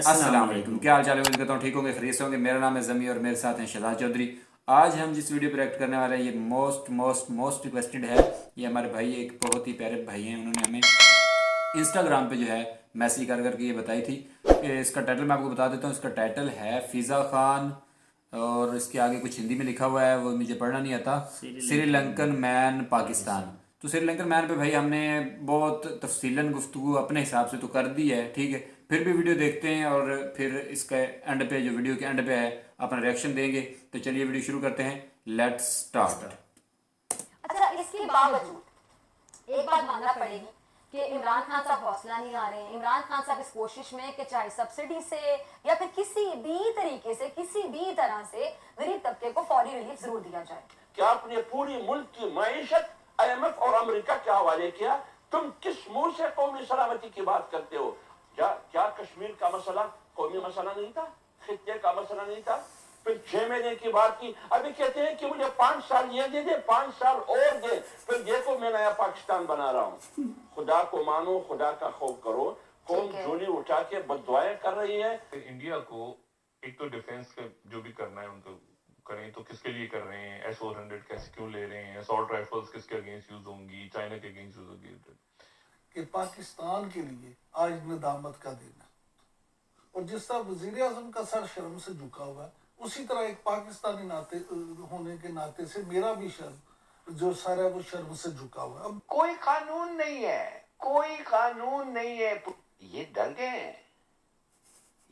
अस्सलाम वालेकुम। क्या हाल चाल है? उम्मीद करता हूँ ठीक होंगे, खरीद होंगे। मेरा नाम है जमी और मेरे साथ हैं शहजाद चौधरी। आज हम जिस वीडियो पर रिएक्ट करने वाले हैं ये मोस्ट रिक्वेस्टेड है। ये हमारे भाई एक बहुत ही प्यारे भाई हैं, उन्होंने हमें इंस्टाग्राम पे जो है मैसेज कर करके ये बताई थी कि इसका टाइटल मैं आपको बता देता हूँ। इसका टाइटल है फ़िज़ा खान और इसके आगे कुछ हिंदी में लिखा हुआ है, वो मुझे पढ़ना नहीं आता। श्रीलंकन मैन पाकिस्तान। तो श्रीलंकन मैन पे भाई हमने बहुत तफसीलन गुफ्तगू अपने हिसाब से तो कर दी है, ठीक है। फिर भी वीडियो देखते हैं और फिर इसके एंड पे, जो वीडियो के एंड पे है, अपना रिएक्शन देंगे। तो चलिए वीडियो शुरू करते हैं। Let's start. अच्छा, इसके बावजूद एक बात मानना पड़ेगी कि इमरान खान साहब हौसला नहीं आ रहे हैं। इमरान खान साहब इस कोशिश में कि चाहे सब्सिडी से या फिर किसी भी तरीके से, किसी भी तरह से गरीब तबके को फौरी रिलीफ जरूर दिया जाए। क्या आपने पूरी मुल्क की मईशत IMF और अमेरिका के हवाले किया? तुम किस मुंह से कौमी सलामती की बात करते हो? क्या कश्मीर का मसला कौमी मसला नहीं था? खित्ते का मसला नहीं था? फिर 6 महीने की बात की, अभी कहते हैं कि मुझे 5 साल ये दे दे, 5 साल और दे, फिर देखो मैं नया पाकिस्तान बना रहा हूँ। खुदा को मानो, खुदा का खौफ करो। कौन झोली उठा के बददुआएं कर रही है? इंडिया को एक तो डिफेंस का जो भी करना है उनको करें, तो किसके लिए कर रहे हैं? S-400 कैसे क्यों ले रहे हैं? असॉल्ट राइफल्स किसके अगेंस्ट यूज होंगी? चाइना के अगेंस्ट यूज होंगी? कि पाकिस्तान के लिए आज नदामत का दिन है, और जिस तरह वजीर आजम का सर शर्म से झुका हुआ है, उसी तरह एक पाकिस्तानी नाते होने के नाते से मेरा भी शर्म जो सर है वो शर्म से झुका हुआ है। अब कोई कानून नहीं है, कोई कानून नहीं है। ये डर गए हैं।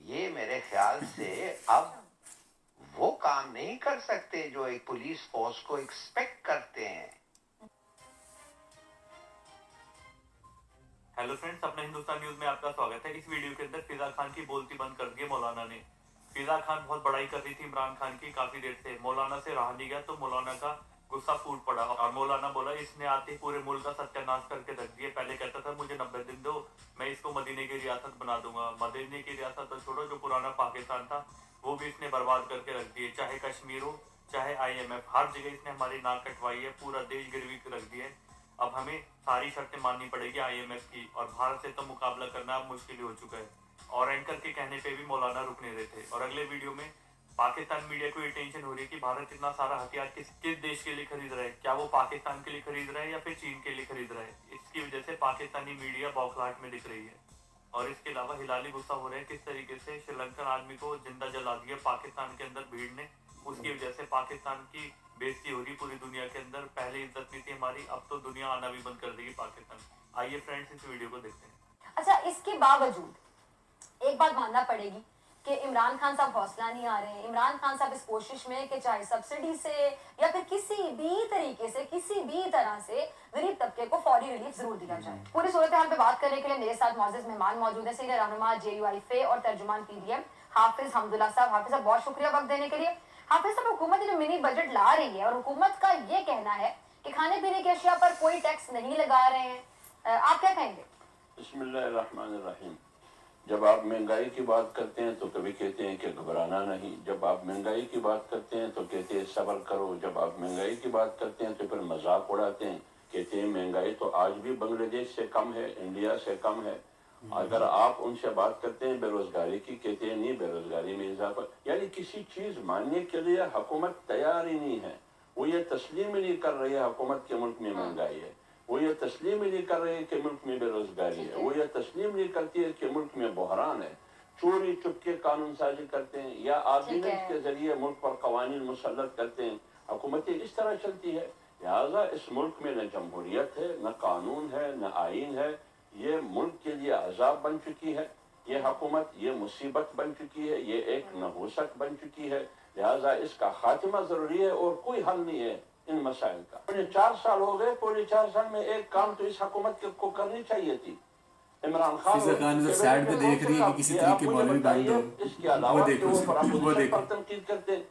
ये मेरे ख्याल से अब वो काम नहीं कर सकते जो एक पुलिस फोर्स को एक्सपेक्ट करते हैं। हेलो फ्रेंड्स, अपना हिंदुस्तान न्यूज में आपका स्वागत है। इस वीडियो के अंदर फिजा खान की बोलती बंद कर दी है मौलाना ने। फिजा खान बहुत बड़ाई कर रही थी इमरान खान की काफी देर से, मौलाना से रहा नहीं गया तो मौलाना का गुस्सा फूट पड़ा और मौलाना बोला इसने आते ही पूरे मुल्क का सत्यानाश करके रख दिया। पहले कहता था मुझे 90 दिन दो, मैं इसको मदीने की रियासत बना दूंगा। मदीने की रियासत तो छोड़ो, जो पुराना पाकिस्तान था वो भी इसने बर्बाद करके रख दिए। चाहे कश्मीर हो, चाहे IMF, हर जगह इसने हमारी नाक कटवाई है, पूरा देश गिरवी रख दिया है। अब हमें सारी शर्तें माननी पड़ेगी IMF की, और भारत से तो मुकाबला करना अब मुश्किल हो चुका है। और एंकर के कहने पे भी मौलाना रुक नहीं रहे थे। और अगले वीडियो में पाकिस्तान मीडिया को ये टेंशन हो रही है कि भारत इतना सारा हथियार किस देश के लिए खरीद रहा है? क्या वो पाकिस्तान के लिए खरीद रहा है या फिर चीन के लिए खरीद रहा है? इसकी वजह से पाकिस्तानी मीडिया बौखलाहट में दिख रही है। और इसके अलावा हिलाली गुस्सा हो रहे हैं किस तरीके से श्रीलंकन आदमी को जिंदा जला दिया पाकिस्तान के अंदर भीड़ ने। उसकी वजह से पाकिस्तान की बेइज्जती हो रही पूरी दुनिया के अंदर। पहले इज्जत नहीं थी हमारी, अब तो दुनिया आना भी बंद कर देगी पाकिस्तान। आइए फ्रेंड्स इस वीडियो को देखते हैं। अच्छा, इसके बावजूद एक बात मानना पड़ेगी कि इमरान खान साहब हौसला नहीं आ रहे हैं। इमरान खान साहब इस कोशिश में कि चाहे सब्सिडी से या फिर किसी भी तरीके से, किसी भी तरह से गरीब तबके को फौरी रिलीफ जरूर दिया जाए। पूरी सूरत हाल पे बात करने के लिए मेरे साथ मौजूद मेहमान मौजूद है, सीनियर रहनुमा JUI फे और तर्जुमान PDM हाफिज हमदुल्ला साहब। हाफिज साहब बहुत शुक्रिया वक्त देने के लिए। हाफिज साहब, हुकूमत जो मिनी बजट ला रही है और हुकूमत का ये कहना है कि खाने पीने की अशिया पर कोई टैक्स नहीं लगा रहे हैं, आप क्या कहेंगे? बिस्मिल्लाहिर्रहमानिर्रहीम। जब आप महंगाई की बात करते हैं तो कभी कहते हैं कि घबराना नहीं। जब आप महंगाई की बात करते हैं तो कहते हैं सब्र करो। जब आप महंगाई की बात करते हैं तो फिर मजाक उड़ाते हैं, कहते हैं महंगाई तो आज भी बांग्लादेश से कम है, इंडिया से कम है। अगर आप उनसे बात करते हैं बेरोजगारी की, कहते हैं नहीं बेरोजगारी में इजाफा। यानी किसी चीज मानने के लिए हुकूमत तैयार ही नहीं है। वो ये तस्लीम ही नहीं कर रही है हुकूमत के मुल्क में महंगाई है, वो ये तस्लीम ही नहीं कर रही है कि मुल्क में बेरोजगारी है, वो ये तस्लीम नहीं करती है कि मुल्क में बहरान है। चोरी चुपके कानून साजी करते हैं या आर्डिनेंस के जरिए मुल्क पर कवानीन मुसल्लत करते हैं। हुकूमतें इस तरह चलती है। लिहाजा इस मुल्क में न जमहूरियत है, न कानून है, न आइन है। ये मुल्क के लिए अजाब बन चुकी है। ये हुकूमत ये मुसीबत बन चुकी है, ये एक नहुसत बन चुकी है। लिहाजा इसका खात्मा जरूरी है और कोई हल नहीं है इन मसाइल का। पूरे 4 साल हो गए, पूरे 4 साल में एक काम तो इस हुकूमत को करनी चाहिए थी। इमरान खान साइड पे देख रही है कि किसी तरीके मौलवी बन दो। इसके अलावा वो देखो, वो देखो, पर तनकीद करते हैं,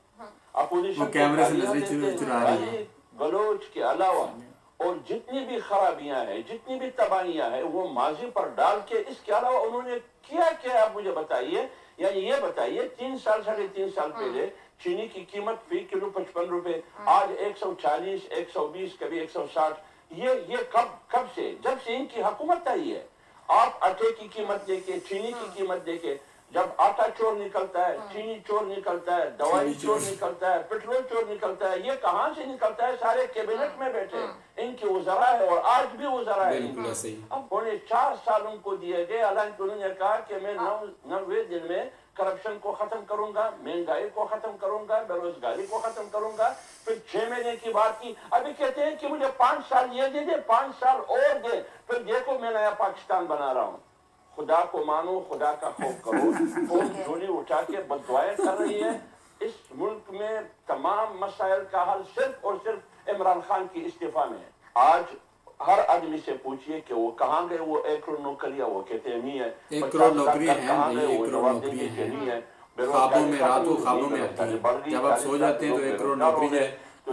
अपोजिशन वो कैमरे से नजरें चुरा रही है। गलोच के अलावा और जितनी भी खराबियां हैं, जितनी भी तबाहियां हैं, वो माजी पर डाल के इसके अलावा उन्होंने किया क्या आप मुझे बताइए। यानी ये बताइए 3 साल 3.5 साल पहले चीनी की कीमत फी किलो 55 रुपए, आज 140, 120, कभी 160। ये कब से? जब से इनकी हुकूमत आई है। आप आटे की कीमत देके, चीनी की कीमत देके, जब आटा चोर निकलता है, चीनी चोर निकलता है, दवाई चोर निकलता है, पेट्रोल चोर निकलता है, ये कहाँ से निकलता है? सारे कैबिनेट में बैठे इनके वज़रा है और आज भी वज़रा है। बिल्कुल ऐसे ही। अब पौने 4 साल उनको दिए गए, हालांकि उन्होंने कहा कि मैं 90 दिन में करप्शन को खत्म करूंगा, महंगाई को खत्म करूंगा, बेरोजगारी को खत्म करूंगा। फिर 6 महीने की बात की, अभी कहते हैं कि मुझे 5 साल ये दे दे, 5 साल और दे, फिर देखो मैं नया पाकिस्तान बना रहा हूँ। खुदा को मानो, खुदा का खौफ करो। कौम झोली उठा के बददुआएं कर रही है। इस मुल्क में तमाम मसाइल का हल सिर्फ और सिर्फ इमरान खान की इस्तीफा में है। आज हर आदमी से पूछिए कि वो कहाँ गए वो 1 करोड़ नौकरियां, वो कहते हैं नहीं है। 1 करोड़ 50 लाख नौकरियां हैं कहाँ भाई, गए, 1 वो करोड़ जवाब नौकरियां देंगे कि हैं। नहीं है। ख्वाबों में, रातों ख्वाबों में आती है। जब आप सो जाते हैं तो 1 करोड़ नौकरी है,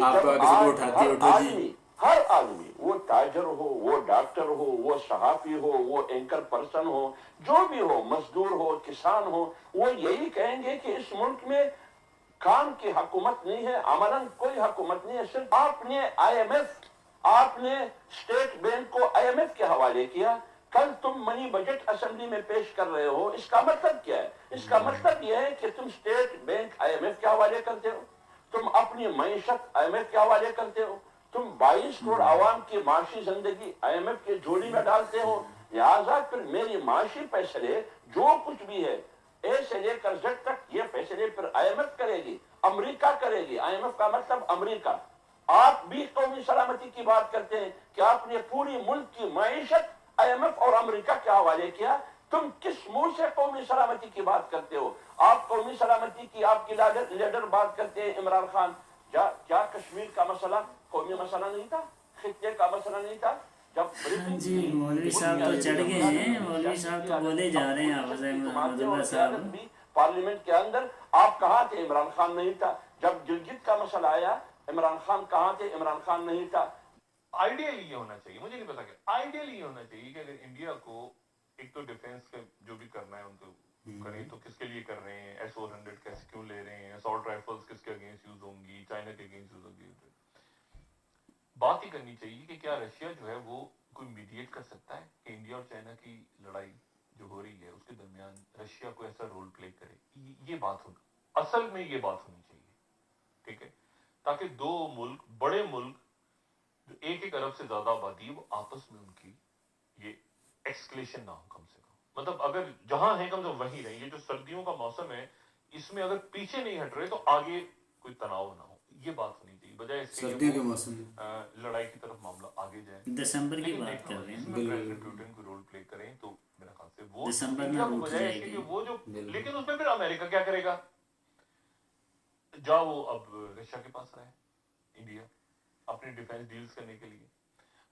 आपका किसी को उठाती है, उठो जी। हर आदमी, वो ताजर हो, वो डॉक्टर हो, वो सहाफी हो, वो एंकर पर्सन हो, जो भी हो, मजदूर हो, किसान हो, वो यही कहेंगे कि इस मुल्क में काम की हुकूमत नहीं है, अमलन कोई हुकूमत नहीं है। सिर्फ आपने आपने स्टेट बैंक को IMF के हवाले किया। कल तुम मनी बजट असेंबली में पेश कर रहे हो, इसका मतलब क्या है? इसका मतलब यह है कि तुम स्टेट बैंक IMF के हवाले करते हो, तुम अपनी मईशत IMF के हवाले करते हो, तुम 22 करोड़ आवाम की माशी जिंदगी IMF के झोली में डालते हो। लिहाजा फिर मेरी माशी फैसले जो कुछ भी है, ए से लेकर Z तक, ये फैसले फिर IMF करेगी, अमेरिका करेगी। IMF का मतलब अमेरिका। आप भी कौमी सलामती की बात करते हैं कि आपने पूरी मुल्क की मईशत IMF और अमेरिका के हवाले किया। तुम किस मुंह से कौमी सलामती की बात करते हो? आप कौमी सलामती की, आपकी लीडर बात करते हैं इमरान खान। क्या कश्मीर का मसला कौमी मसला नहीं था? खित्ते का मसला नहीं था? जब जी मौलवी साहब तो चढ़ गए हैं, मौलवी साहब तो बोले जा रहे हैं आपस में। अहमदुल्ला साहब पार्लियामेंट के अंदर आप कहाँ थे? इमरान खान नहीं था। जब गिलगित का मसला आया, इमरान खान कहाँ थे? इमरान खान नहीं था। आइडियल ये होना चाहिए, मुझे नहीं पता क्या आइडियल ये होना चाहिए कि अगर इंडिया को एक तो डिफेंस का जो भी करना है उनको करें, तो किसके लिए कर रहे हैं? S-400 कैसे क्यों ले रहे हैं? असॉल्ट राइफल्स किसके अगेंस्ट यूज होंगी? चाइना के अगेंस्ट यूज होंगी? बात ही करनी चाहिए कि क्या रशिया जो है वो कोई मीडिएट कर सकता है कि इंडिया और चाइना की लड़ाई जो हो रही है उसके दरमियान रशिया को ऐसा रोल प्ले करे। ये बात हो, असल में ये बात होनी चाहिए, ठीक है, ताकि दो मुल्क, बड़े मुल्क जो 1-1 अरब से ज्यादा आबादी है, वो आपस में उनकी ये एक्सक्लेशन ना हो कम से कम। मतलब अगर जहां है कम से कम वहीं रहे। ये जो सर्दियों का मौसम है, इसमें अगर पीछे नहीं हट रहे तो आगे कोई तनाव ना हो, ये बात होनी चाहिए, बजाय इसके सर्दियों के मौसम में लड़ाई की तरफ मामला आगे जाए। दिसंबर की बात कर रहे हैं। प्रेसिडेंट पुतिन को रोल प्ले करें तो मेरे ख्याल से वो दिसंबर में इंडिया को रूठ बजाय जाएगी। इसके कि वो जो, लेकिन उसमें फिर अमेरिका क्या करेगा? जाओ वो अब रशिया के पास रहे इंडिया अपनी डिफेंस डील्स करने के लिए।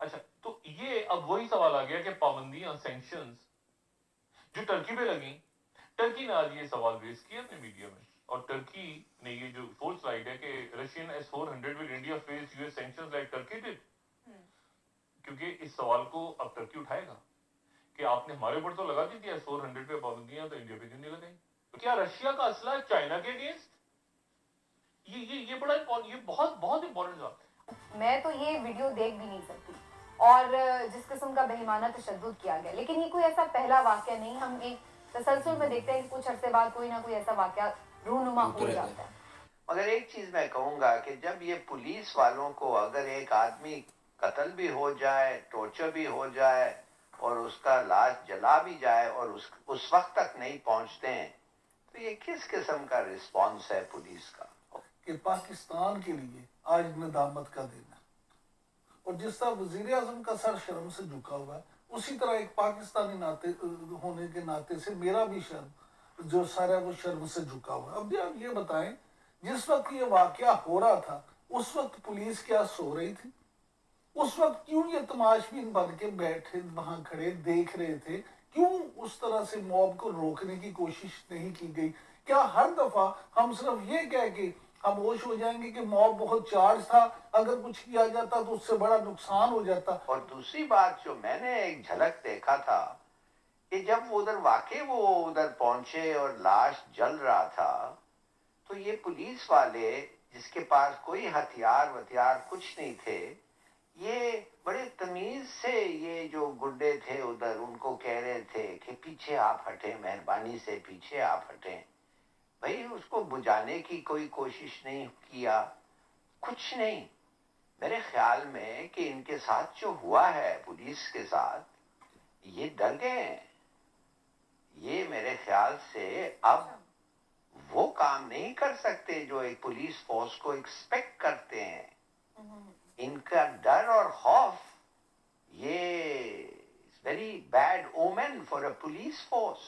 अच्छा, तो ये अब वही सवाल आ गया कि पाबंदियां, सैंक्शंस जो टर्की पे लगी, टर्की ने आज ये सवाल रेज किया अपने मीडिया में, और टर्की ने ये जो फोर्थ स्लाइड है कि Russian S-400 with India face US sanctions like Turkey did, क्योंकि इस सवाल को अब टर्की उठाएगा कि आपने हमारे ऊपर तो लगा दी थी S-400 पे पाबंदियां, तो इंडिया पे क्यों नहीं लगाई? तो क्या रशिया का असला चाइना के अगेंस्ट? ये बड़ा ये बहुत इंपॉर्टेंट बात है। मैं तो ये वीडियो देख भी नहीं सकती, और जिस किस्म का बेईमाना तशद्दुद किया गया, लेकिन ये कोई ऐसा पहला वाकया नहीं। हम एक तसलसल में देखते हैं कि कुछ अरसे बाद कोई ना कोई ऐसा वाकया रूनुमा हो जाता है। मगर एक चीज मैं कहूंगा कि जब ये पुलिस वालों को अगर एक आदमी कत्ल भी हो जाए, टॉर्चर भी हो जाए और उसका लाश जला भी जाए और उस वक्त तक नहीं पहुंचते हैं, तो ये किस किस्म का रिस्पॉन्स है पुलिस का? कि पाकिस्तान के लिए आज नदामत का दिन है, और जिस तरह वजीर आजम का सर शर्म से झुका हुआ है, उसी तरह एक पाकिस्तानी नाते होने के नाते से मेरा भी शर्म जो सर है वो शर्म से झुका हुआ है। अब आप ये बताएं, जिस वक्त ये वाकया हो रहा था उस वक्त पुलिस क्या सो रही थी? उस वक्त क्यों ये तमाशबीन बन के बैठे वहां खड़े देख रहे थे? क्यों उस तरह से मॉब को रोकने की कोशिश नहीं की गई? क्या हर दफा हम सिर्फ ये कह के खामोश हो जाएंगे कि मॉब बहुत चार्ज था, अगर कुछ किया जाता तो उससे बड़ा नुकसान हो जाता? और दूसरी बात जो मैंने एक झलक देखा था कि जब उधर वो पहुंचे और लाश जल रहा था, तो ये पुलिस वाले जिसके पास कोई हथियार कुछ नहीं थे, ये बड़े तमीज से ये जो गुंडे थे उधर उनको कह रहे थे कि पीछे आप हटें, मेहरबानी से पीछे आप हटें। भाई उसको बुझाने की कोई कोशिश नहीं किया, कुछ नहीं। मेरे ख्याल में कि इनके साथ जो हुआ है पुलिस के साथ, ये डर गए हैं। ये मेरे ख्याल से अब वो काम नहीं कर सकते जो एक पुलिस फोर्स को एक्सपेक्ट करते हैं। इनका डर और खौफ ये very bad omen for a police force.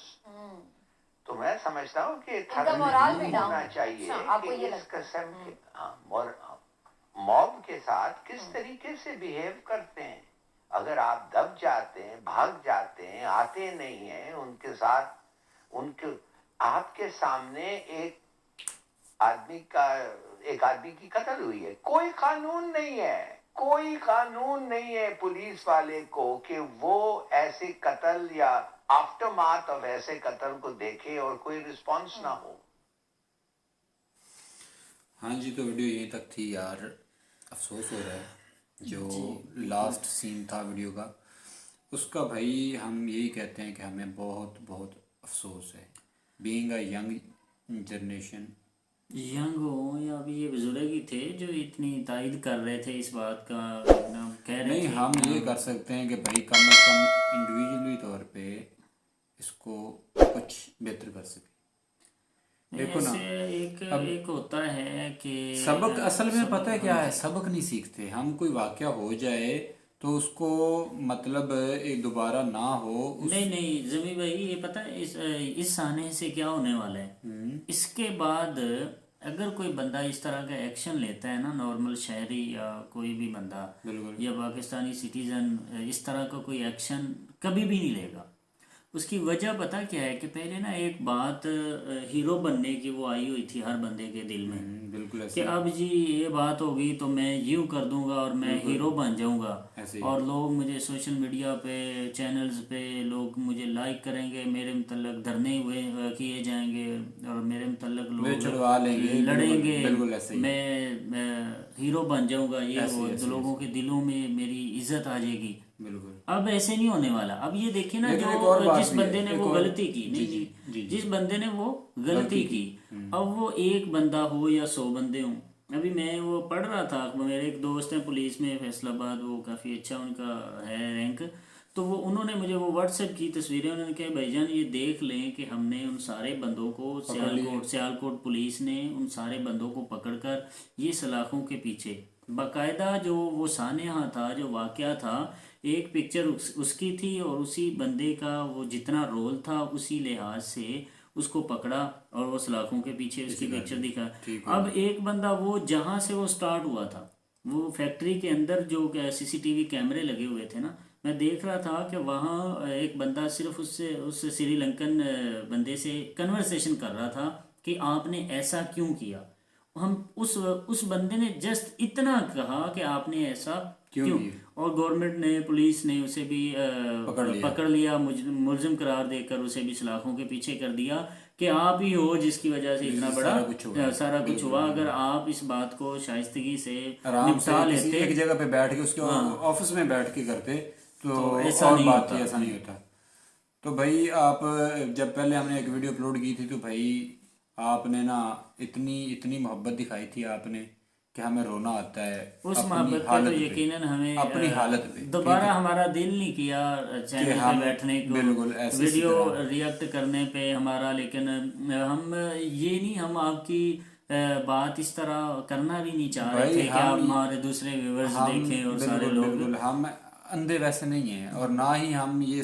तो मैं समझता हूँ कि इनका मोरल भी डाउन होना चाहिए अच्छा, आपको कि ये इस लगता है? किस्म के मॉब के साथ किस तरीके से बिहेव करते हैं। अगर आप दब जाते हैं, भाग जाते हैं, आते नहीं हैं उनके साथ, उनके आपके सामने एक आदमी की कत्ल हुई है, कोई कानून नहीं है, कोई कानून नहीं है पुलिस वाले को कि वो ऐसे कत्ल या आफ्टरमाथ ऑफ ऐसे कत्ल को देखे और कोई रिस्पांस ना हो। हाँ जी, तो वीडियो यहीं तक थी यार। अफसोस हो रहा है जो लास्ट सीन था वीडियो का, उसका भाई हम यही कहते हैं कि हमें बहुत बहुत अफसोस है। Being a young generation, young हो या अभी ये बुजुर्ग ही थे जो इतनी तायद कर रहे थे इस बात का, एकदम कह रहे नहीं थे हम ये कर सकते हैं कि भाई कम अज़ कम इंडिविजुअली तौर पे इसको कुछ बेहतर कर सके। देखो ना, ऐसे एक होता है कि सबक असल में पता है क्या है, सबक नहीं सीखते हम। कोई वाकया हो जाए तो उसको मतलब एक दोबारा ना हो नहीं जमी भाई, ये पता है इस आने से क्या होने वाला है। इसके बाद अगर कोई बंदा इस तरह का एक्शन लेता है ना, नॉर्मल शहरी या कोई भी बंदा या पाकिस्तानी सिटीजन इस तरह का कोई एक्शन कभी भी नहीं लेगा। उसकी वजह पता क्या है कि पहले ना एक बात हीरो बनने की वो आई हुई थी हर बंदे के दिल में, बिल्कुल कि ऐसे अब जी ये बात होगी तो मैं यूँ कर दूंगा और मैं हीरो बन जाऊंगा ऐसे और लोग मुझे सोशल मीडिया पे चैनल्स पे लोग मुझे लाइक करेंगे, मेरे मतलब धरने हुए किए जाएंगे और मेरे मतलब लोग चढ़वा लेंगे, लड़ेंगे, बिल्कुल ऐसे ही। मैं हीरो बन जाऊंगा, ये ऐसे वो ऐसे लोगों के दिलों में मेरी इज्जत आ जाएगी। बिल्कुल। अब ऐसे नहीं होने वाला। अब ये देखिए ना, लेकिन एक और जो बात जिस भी है, बंदे ने एक वो और- गलती की, जी, नहीं जी। जिस बंदे ने वो गलती की, अब वो एक बंदा हो या 100 बंदे हों। अभी मैं वो पढ़ रहा था, मेरे एक दोस्त हैं पुलिस में फैसलाबाद, वो काफ़ी अच्छा उनका है रैंक, तो वो उन्होंने मुझे वो व्हाट्सएप की तस्वीरें, उन्होंने कहा भाईजान ये देख लें कि हमने उन सारे बंदों को सियालकोट पुलिस ने उन सारे बंदों को पकड़कर ये सलाखों के पीछे बाकायदा जो वो सानेहा था, जो वाकया था, एक पिक्चर उसकी थी और उसी बंदे का वो जितना रोल था उसी लिहाज से उसको पकड़ा और वो सलाखों के पीछे उसकी पिक्चर दिखा। अब एक बंदा वो जहाँ से वो स्टार्ट हुआ था, वो फैक्ट्री के अंदर जो सीसीटीवी कैमरे लगे हुए थे ना, मैं देख रहा था कि वहाँ एक बंदा सिर्फ उस श्रीलंकन बंदे से कन्वर्सेशन कर रहा था कि आपने ऐसा क्यों किया। हम उस बंदे ने जस्ट इतना कहा कि आपने ऐसा क्यों, और गवर्नमेंट ने, पुलिस ने उसे भी पकड़ लिया, मुलजिम करार देकर उसे भी सलाखों के पीछे कर दिया कि आप ही हो जिसकी वजह से इतना बड़ा सारा कुछ हुआ। अगर आप इस बात को शाइस्तगी से निपटा लेते, एक जगह पे बैठ के उसके ऑफिस में बैठ के करते तो ऐसा और नहीं बात होता। ऐसा नहीं होता। तो भाई आप जब पहले हमने एक वीडियो अपलोड की थी तो भाई आपने ना इतनी मोहब्बत दिखाई थी आपने कि हमें रोना आता है उस अपनी मोहब्बत का हालत तो पे, यकीनन हमें अपनी हालत पे दोबारा हमारा दिल नहीं किया चैनल पे बैठने को, बिल्कुल ऐसे वीडियो रिएक्ट करने पे हमारा। लेकिन हम ये नहीं, हम आपकी बात इस तरह करना भी नहीं चाह रहे थे कि आप हमारे दूसरे व्यूअर्स देखें और सारे लोग। बिल्कुल हम अंधे वैसे नहीं हैं, और ना ही हम ये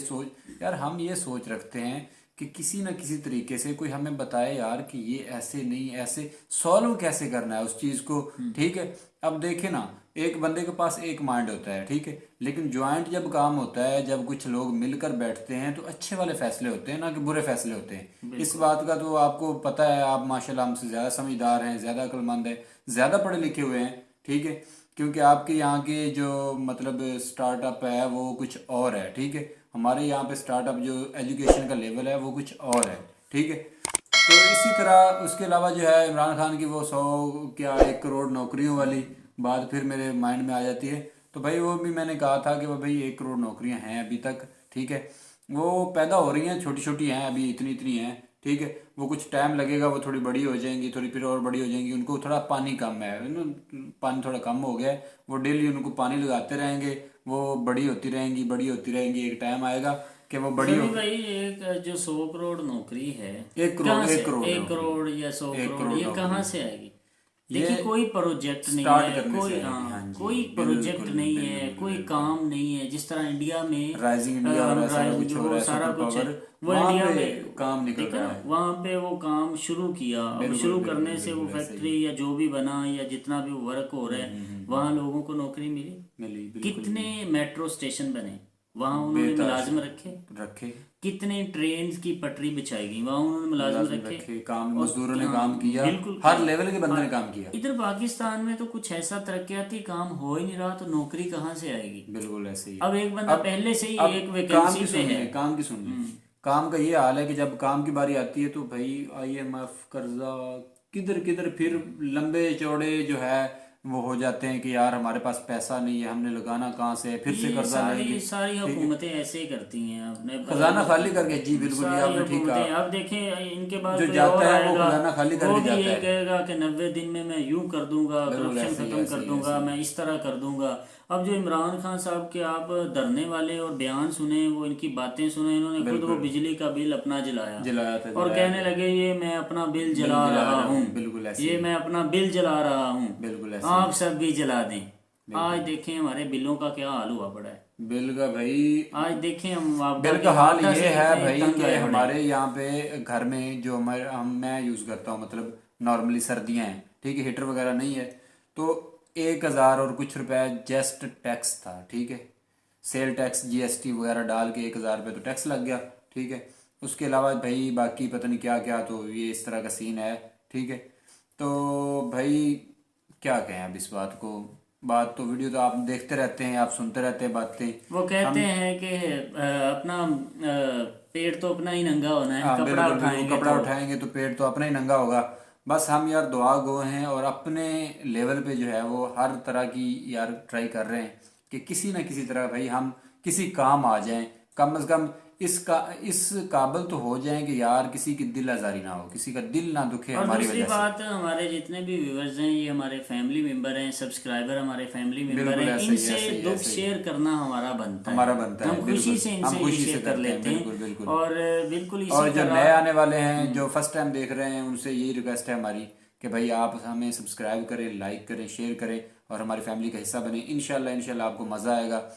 सोच रखते हैं कि किसी न किसी तरीके से कोई हमें बताए यार कि ये ऐसे नहीं, ऐसे सॉल्व कैसे करना है उस चीज़ को। ठीक है, अब देखे ना, एक बंदे के पास एक माइंड होता है, ठीक है, लेकिन ज्वाइंट जब काम होता है, जब कुछ लोग मिलकर बैठते हैं तो अच्छे वाले फैसले होते हैं, ना कि बुरे फैसले होते हैं। इस बात का तो आपको पता है, आप माशाल्लाह हमसे ज़्यादा समझदार हैं, ज़्यादा अक्लमंद हैं, ज़्यादा पढ़े लिखे हुए हैं, ठीक है, क्योंकि आपके यहाँ के जो मतलब स्टार्टअप है वो कुछ और है, ठीक है, हमारे यहाँ पे स्टार्टअप जो एजुकेशन का लेवल है वो कुछ और है, ठीक है। तो इसी तरह उसके अलावा जो है इमरान खान की वो 100 क्या 1 करोड़ नौकरियों वाली बात फिर मेरे माइंड में आ जाती है। तो भाई वो भी मैंने कहा था कि वो भाई 1 करोड़ नौकरियां हैं अभी तक, ठीक है, वो पैदा हो रही हैं, छोटी छोटी हैं अभी, इतनी इतनी हैं, ठीक है, वो कुछ टाइम लगेगा, वो थोड़ी बड़ी हो जाएंगी, थोड़ी फिर और बड़ी हो जाएंगी। उनको थोड़ा पानी कम है, पानी थोड़ा कम हो गया है, वो डेली उनको पानी लगाते रहेंगे, वो बड़ी होती रहेंगी, बड़ी होती रहेंगी, एक टाइम आएगा कि वो बड़ी हो। भाई एक जो 100 करोड़ नौकरी है, 1 करोड़, 1 करोड़, 1 करोड़ या 100 करोड़, ये कहाँ से आएगी? देखिए ये कोई प्रोजेक्ट नहीं स्टार्ट है, करने कोई से आएगी, हाँ जी, कोई बिल्कुल, प्रोजेक्ट नहीं है, बिल्कुल, कोई बिल्कुल। काम नहीं है। जिस तरह इंडिया में राइजिंग इंडिया हो रहा है, सारा कुछ हो रहा है, सारा सुपर कुछ है, पावर, वो वहाँ इंडिया पे में काम निकल ठीक है रहा ना, है। वहाँ पे वो काम शुरू किया। अब बिल्कुल, शुरू बिल्कुल, करने से वो बिल्कुल ऐसे ही। फैक्ट्री या जो भी बना या जितना भी वर्क हो रहा है, वहाँ लोगों को नौकरी मिली। बिल्कुल कितने मेट्रो स्टेशन बने, वहाँ उन्होंने बेताज मुलाजिम रखे। कितने ट्रेन की पटरी बिछाई गई, वहाँ उन्होंने मुलाजिम रखे। काम, और मजदूरों ने हाँ, काम किया, बिल्कुल हर किया। लेवल के बंदे ने काम किया। इधर पाकिस्तान में तो कुछ ऐसा तरक्याती काम हो ही नहीं रहा, तो नौकरी कहाँ से आएगी? बिल्कुल ऐसे ही। अब एक बंदा पहले से ही अब एक काम वैकेंसी की पे सुनिए, है। काम की सुनिए, काम का ये हाल है कि जब काम की बारी आती है तो भाई IMF, कर्जा, किधर किधर, फिर लंबे चौड़े जो है वो हो जाते हैं कि यार हमारे पास पैसा नहीं है, हमने लगाना कहाँ से है, फिर से ये कर्जा लेंगे। सारी हुकूमतें ऐसे ही करती हैं। आपने खजाना खाली करके, जी बिल्कुल, ये सारी आपने ठीक हुकूमतें। कहा। अब देखें इनके बाद जो कोई जाता और है वो आएगा, खजाना खाली करके वो भी जाता ये है। कहेगा कि 90 दिन में मैं यूं कर दूंगा, बिल्कुल करप्शन ऐसे ही, खत्म ऐसे कर ही, दूंगा, ऐसे ही। मैं इस तरह कर दूंगा। अब जो इमरान खान साहब के आप धरने वाले और बयान सुने, वो इनकी बातें सुने, इन्होंने खुद वो बिजली का बिल अपना जलाया था, और कहने लगे ये मैं अपना बिल जला रहा हूँ, बिल्कुल ऐसे ये मैं अपना बिल जला रहा हूँ, बिल्कुल ऐसे आप सब भी जला दें। आज देखें हमारे बिलों का क्या हाल हुआ पड़ा है। बिल का भाई, आज देखें हम बिल का हाल आपदा ये से है कितने भाई तंग कि आए पड़े। हमारे यहाँ पे घर में जो मैं यूज़ करता हूँ, मतलब नॉर्मली सर्दियाँ हैं, ठीक है, हीटर वगैरह नहीं है, तो 1000 और कुछ रुपए जस्ट टैक्स था, ठीक है, सेल टैक्स GST वगैरह डाल के 1000 रुपये तो टैक्स लग गया, ठीक है। उसके अलावा भाई बाकी पता नहीं क्या क्या, तो ये इस तरह का सीन है, ठीक है। तो भाई क्या कहें अब इस बात तो वीडियो तो आप देखते रहते हैं, आप सुनते रहते हैं बातें। वो कहते हैं कि अपना पेट तो अपना ही नंगा होना है, हाँ, कपड़ा बिल्कुल, उठाएंगे कपड़ा तो उठाएंगे तो पेट तो अपना ही नंगा होगा। बस हम यार दुआ गो हैं और अपने लेवल पे जो है वो हर तरह की यार ट्राई कर रहे हैं कि किसी ना किसी तरह भाई हम किसी काम आ जाएं, कम से कम इस काबिल तो हो जाएं कि यार किसी की दिल आज़ारी ना हो, किसी का दिल ना दुखे और हमारी दूसरी वजह से। बात, हमारे जितने भी व्यूअर्स हैं ये हमारे फैमिली मेंबर हैं, सब्सक्राइबर हमारे फैमिली मेंबर बिल्कुल हैं, ऐसे ही, इनसे ऐसे ही, दुख ऐसे ही। शेयर करना हमारा बनता है, हम बिल्कुल। खुशी से हम इनसे खुशी से शेयर कर करते हैं, लेते हैं। बिल्कुल, बिल्कुल। और बिल्कुल इसी और जो तरह नए आने वाले हैं, जो फर्स्ट टाइम देख रहे हैं, उनसे यही रिक्वेस्ट है हमारी कि भाई आप हमें सब्सक्राइब करें, लाइक करें, शेयर करें और हमारी फैमिली का हिस्सा बने। इंशाल्लाह आपको मज़ा आएगा।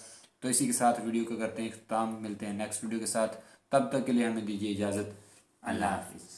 तो इसी के साथ वीडियो को करते हैं इख्तिताम, मिलते हैं नेक्स्ट वीडियो के साथ, तब तक के लिए हमें दीजिए इजाज़त। अल्लाह हाफिज़।